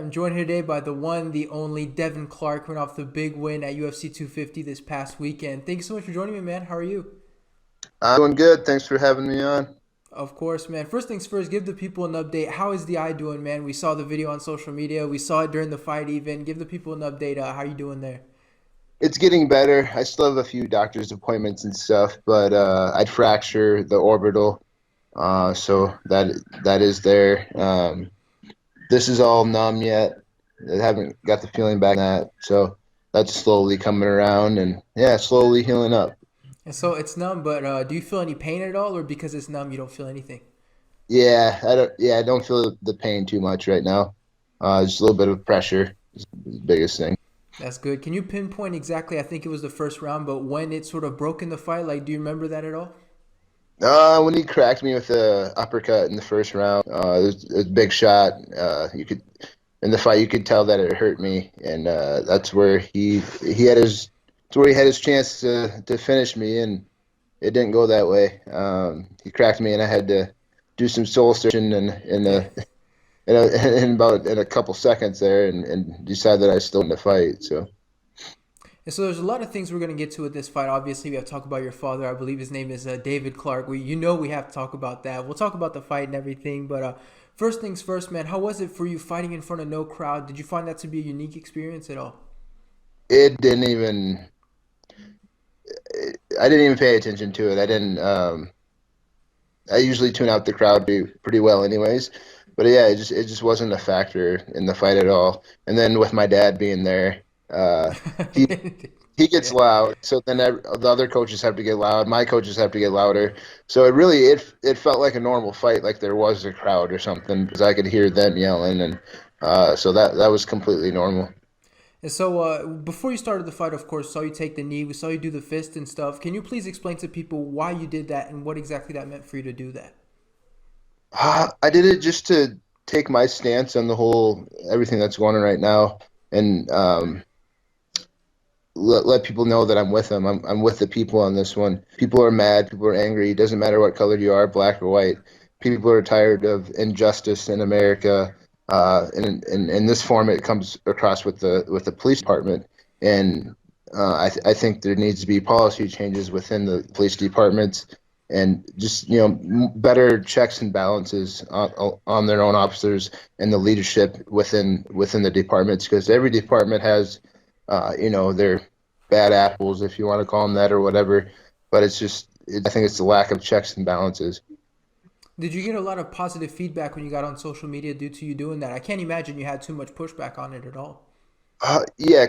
I'm joined here today by the one, the only Devin Clark, coming off the big win at UFC 250 this past weekend. Thank you so much for joining me, man. How are you? I'm doing good. Thanks for having me on. Of course, man. First things first, give the people an update. How is the eye doing, man? We saw the video on social media. We saw it during the fight, even. Give the people an update. How are you doing there? It's getting better. I still have a few doctor's appointments and stuff, but I'd fracture the orbital, so that is there. This is all numb yet. I haven't got the feeling back in that, so that's slowly coming around and yeah, slowly healing up. And so it's numb, but do you feel any pain at all, or because it's numb, you don't feel anything? I don't feel the pain too much right now. Just a little bit of pressure is the biggest thing. That's good. Can you pinpoint exactly? I think it was the first round, but when it sort of broke in the fight, like, do you remember that at all? When he cracked me with the uppercut in the first round, it was a big shot. You could in the fight you could tell that it hurt me, and that's where he had his it's where he had his chance to finish me, and it didn't go that way. He cracked me, and I had to do some soul searching Yeah. in a couple seconds there, and decide that I still want to fight. So. And so there's a lot of things we're going to get to with this fight. Obviously, we have to talk about your father. I believe his name is David Clark. We have to talk about that. We'll talk about the fight and everything. But first things first, man. How was it for you fighting in front of no crowd? Did you find that to be a unique experience at all? It didn't even I didn't even pay attention to it. I didn't. I usually tune out the crowd pretty well, anyways. But yeah, it just wasn't a factor in the fight at all. And then with my dad being there, he he gets Yeah. loud. So then the other coaches have to get loud. My coaches have to get louder. So it felt like a normal fight, like there was a crowd or something, because I could hear them yelling, and so that was completely normal. And so before you started the fight, of course, saw you take the knee. We saw you do the fist and stuff. Can you please explain to people why you did that and what exactly that meant for you to do that? I did it just to take my stance on the whole everything that's going on right now, and let people know that I'm with them. I'm with the people on this one. People are mad. People are angry. It doesn't matter what color you are, black or white. People are tired of injustice in America. In this form, it comes across with the police department, and I think there needs to be policy changes within the police departments, and just better checks and balances on their own officers and the leadership within the departments, because every department has their bad apples, if you want to call them that or whatever. But I think it's the lack of checks and balances. Did you get a lot of positive feedback when you got on social media due to you doing that? I can't imagine you had too much pushback on it at all. Yeah,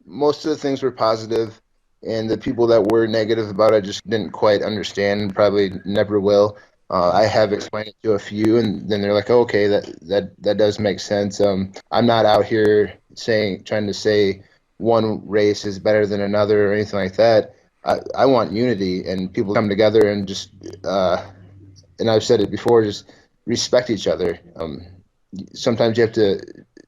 most of the things were positive, and the people that were negative about it just didn't quite understand, and probably never will. I have explained it to a few, and then they're like, "Oh, okay, that does make sense." I'm not out here trying to say one race is better than another or anything like that. I want unity and people come together and just, and I've said it before, just respect each other. Sometimes you have to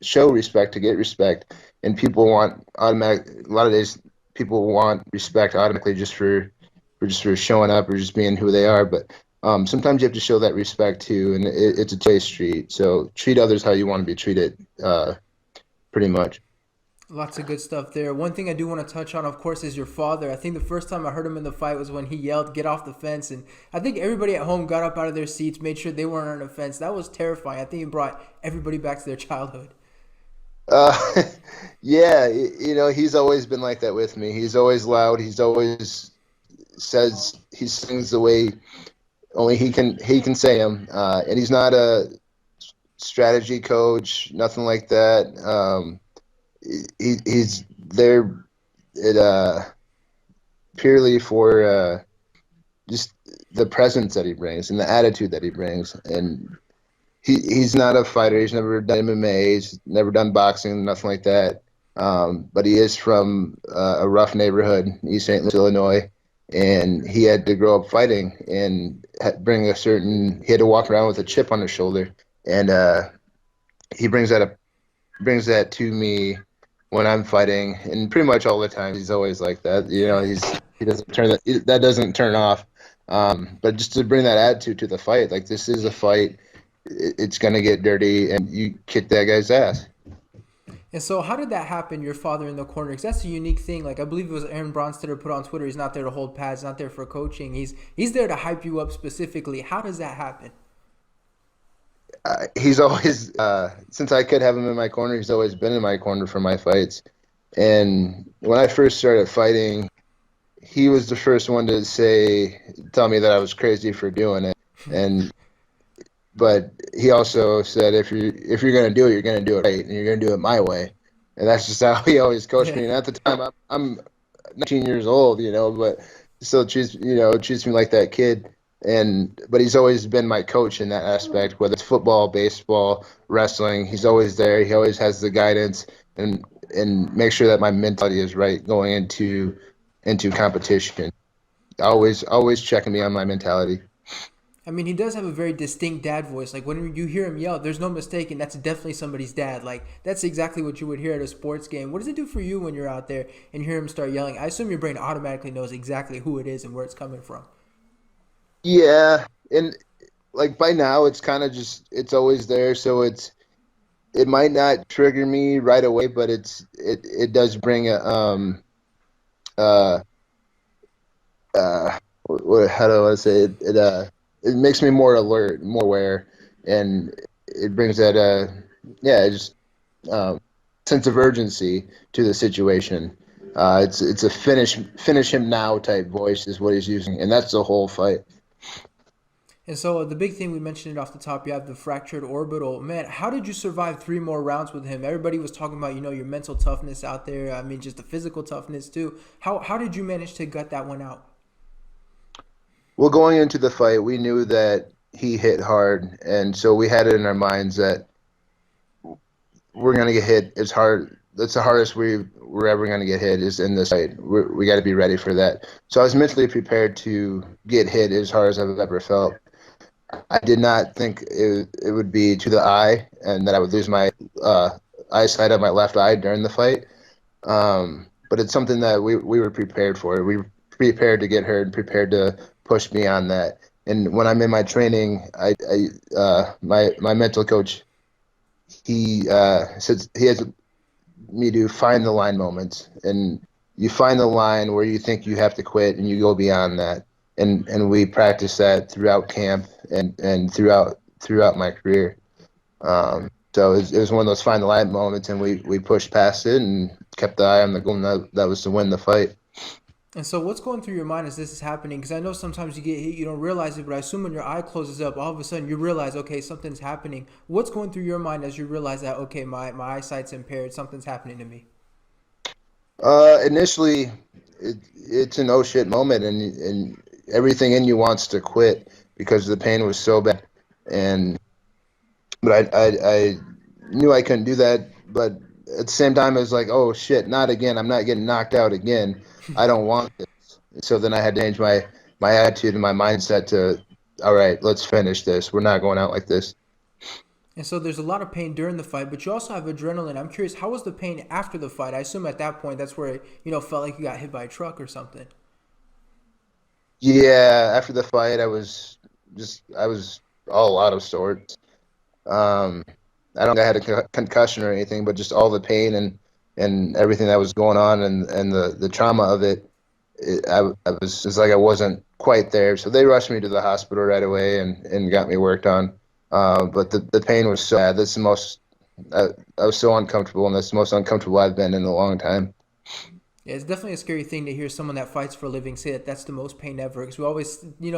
show respect to get respect, and people want automatic. A lot of days, people want respect automatically just for showing up or just being who they are. But sometimes you have to show that respect too, and it's a two-way street. So treat others how you want to be treated, pretty much. Lots of good stuff there. One thing I do want to touch on, of course, is your father. I think the first time I heard him in the fight was when he yelled, "Get off the fence." And I think everybody at home got up out of their seats, made sure they weren't on the fence. That was terrifying. I think it brought everybody back to their childhood. Uh, yeah, he's always been like that with me. He's always loud. He sings the way only he can say them. And he's not a strategy coach, nothing like that. He's there it purely for just the presence that he brings and the attitude that he brings. And he's not a fighter. He's never done MMA. He's never done boxing, nothing like that. But he is from a rough neighborhood, East St. Louis, Illinois, and he had to grow up fighting and He had to walk around with a chip on his shoulder, and he brings that to me when I'm fighting, and pretty much all the time he's always like that. He doesn't that doesn't turn off. But just to bring that attitude to the fight, like this is a fight. it's going to get dirty and you kick that guy's ass. And so, how did that happen? Your father in the corner, because that's a unique thing. Like I believe it was Aaron Bronsteter put on Twitter. He's not there to hold pads, not there for coaching. He's there to hype you up specifically. How does that happen? He's always since I could have him in my corner, he's always been in my corner for my fights. And when I first started fighting, he was the first one to tell me that I was crazy for doing it. And but he also said, if you're gonna do it, you're gonna do it right, and you're gonna do it my way. And that's just how he always coached Yeah. me. And at the time, I'm 19 years old, but still treats me like that kid. But he's always been my coach in that aspect, whether it's football, baseball, wrestling. He's always there. He always has the guidance and make sure that my mentality is right going into competition. Always checking me on my mentality. I mean, he does have a very distinct dad voice. Like when you hear him yell, there's no mistaking that's definitely somebody's dad. Like that's exactly what you would hear at a sports game. What does it do for you when you're out there and hear him start yelling? I assume your brain automatically knows exactly who it is and where it's coming from. Yeah, and like by now it's kind of just it's always there, so it might not trigger me right away, but it does bring a uh how do I say it? It makes me more alert, more aware, and it brings that yeah, just um sense of urgency to the situation. It's a finish him now type voice is what he's using, and that's the whole fight. And so the big thing we mentioned it off the top, you have the fractured orbital. Man, how did you survive 3 more rounds with him? Everybody was talking about your mental toughness out there. I mean, just the physical toughness too. How did you manage to gut that one out? Well, going into the fight, we knew that he hit hard, and so we had it in our minds that we're gonna get hit. It's hard. That's the hardest we're ever gonna get hit is in this fight. We got to be ready for that. So I was mentally prepared to get hit as hard as I've ever felt. I did not think it would be to the eye and that I would lose my uh, eyesight of my left eye during the fight. But it's something that we were prepared for. We were prepared to get hurt, prepared to push beyond that. And when I'm in my training, my mental coach says he has me to find the line moments, and you find the line where you think you have to quit, and you go beyond that. And we practice that throughout camp and throughout my career. So it was one of those find the line moments, and we pushed past it and kept the eye on the goal, and that was to win the fight. And so what's going through your mind as this is happening? Because I know sometimes you get hit, you don't realize it, but I assume when your eye closes up, all of a sudden you realize, okay, something's happening. What's going through your mind as you realize that, okay, my eyesight's impaired, something's happening to me? Initially, it's an oh shit moment, and everything in you wants to quit because the pain was so bad. And but I knew I couldn't do that. But at the same time, it was like, oh shit, not again. I'm not getting knocked out again. I don't want this. So then I had to change my attitude and my mindset to, all right, let's finish this. We're not going out like this. And so there's a lot of pain during the fight, but you also have adrenaline. I'm curious, how was the pain after the fight? I assume at that point that's where it, felt like you got hit by a truck or something. Yeah, after the fight, I was all out of sorts. Um, I don't think I had a concussion or anything, but just all the pain and everything that was going on and the trauma of it, I was it's like I wasn't quite there. So they rushed me to the hospital right away and got me worked on. But the pain was so bad. That's the most I was so uncomfortable, and that's the most uncomfortable I've been in a long time. Yeah, it's definitely a scary thing to hear someone that fights for a living say that that's the most pain ever. Because we always,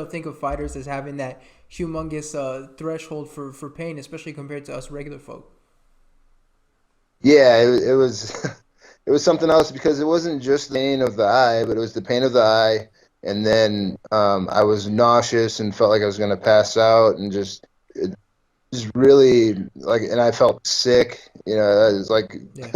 think of fighters as having that humongous threshold for pain, especially compared to us regular folk. Yeah, it was it was something else because it wasn't just the pain of the eye, but it was the pain of the eye, and then I was nauseous and felt like I was going to pass out, and just really like, and I felt sick. It was like Yeah.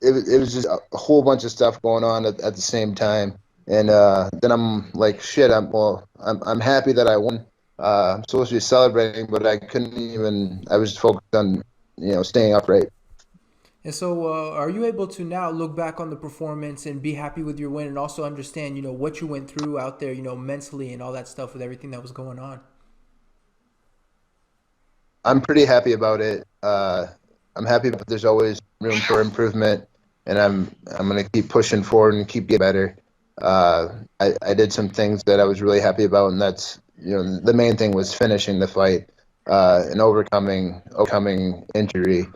it was just a whole bunch of stuff going on at the same time, and then I'm like, shit. I'm happy that I won. I'm supposed to be celebrating, but I couldn't even. I was focused on staying upright. And so, are you able to now look back on the performance and be happy with your win, and also understand, what you went through out there, mentally and all that stuff with everything that was going on? I'm pretty happy about it. I'm happy, but there's always room for improvement, and I'm gonna keep pushing forward and keep getting better. I did some things that I was really happy about, and that's the main thing was finishing the fight and overcoming injury.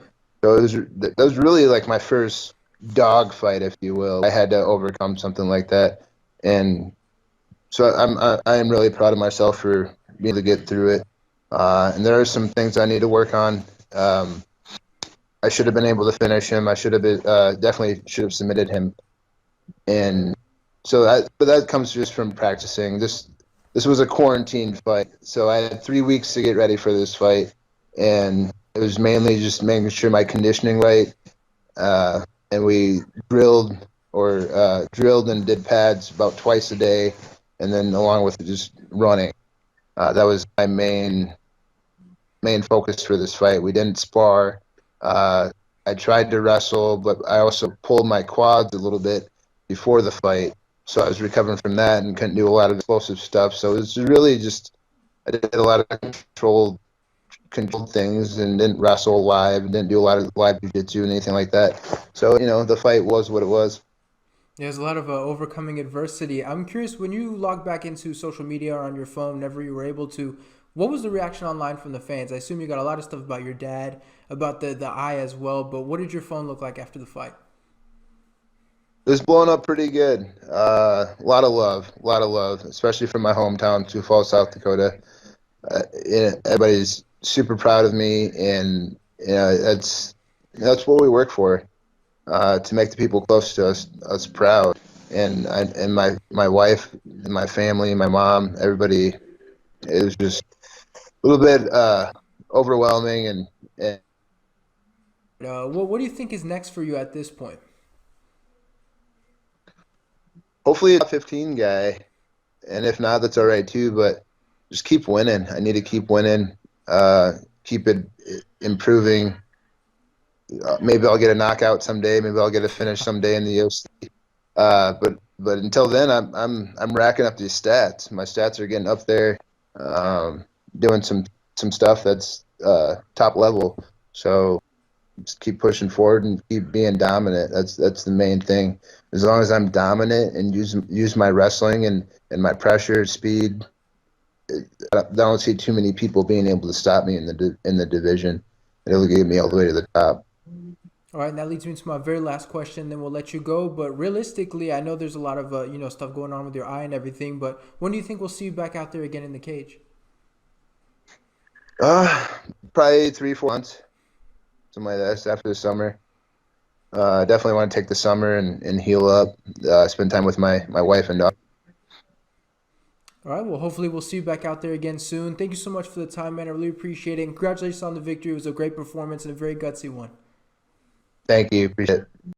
So that was really like my first dog fight, if you will. I had to overcome something like that, and so I am really proud of myself for being able to get through it. And there are some things I need to work on. I should have been able to finish him. I should have been, definitely should have submitted him. And but that comes just from practicing. This was a quarantine fight, so I had 3 weeks to get ready for this fight, and it was mainly just making sure my conditioning right. And we drilled and did pads about twice a day, and then along with just running. That was my main focus for this fight. We didn't spar. Uh, I tried to wrestle, but I also pulled my quads a little bit before the fight, so I was recovering from that and couldn't do a lot of explosive stuff. So it was really just I did a lot of controlled things and didn't wrestle live and didn't do a lot of live jiu-jitsu and anything like that. So the fight was what it was. There's a lot of overcoming adversity. I'm curious, when you log back into social media or on your phone, whenever you were able to, what was the reaction online from the fans? I assume you got a lot of stuff about your dad, about the eye as well, but what did your phone look like after the fight? It was blowing up pretty good. A lot of love, especially from my hometown, Sioux Falls, South Dakota. Everybody's super proud of me, and that's what we work for, to make the people close to us proud. And my wife, and my family, my mom, everybody. It was just a little bit overwhelming, and What do you think is next for you at this point? hopefully a top 15 guy. And if not, that's all right too. But just keep winning. I need to keep winning. Keep it improving. Maybe I'll get a knockout someday. Maybe I'll get a finish someday in the UFC. But until then, I'm racking up these stats. My stats are getting up there. Doing some stuff that's top level. So just keep pushing forward and keep being dominant. That's the main thing. As long as I'm dominant and use my wrestling and my pressure, speed, I don't see too many people being able to stop me in the division. It'll get me all the way to the top. All right, and that leads me to my very last question. Then we'll let you go. But realistically, I know there's a lot of stuff going on with your eye and everything. But when do you think we'll see you back out there again in the cage? Uh, Probably 3 4 months, something like that. After the summer. Definitely want to take the summer and heal up, spend time with my wife and dog. All right. Well, hopefully we'll see you back out there again soon. Thank you so much for the time, man. I really appreciate it. And congratulations on the victory. It was a great performance and a very gutsy one. Thank you. Appreciate it.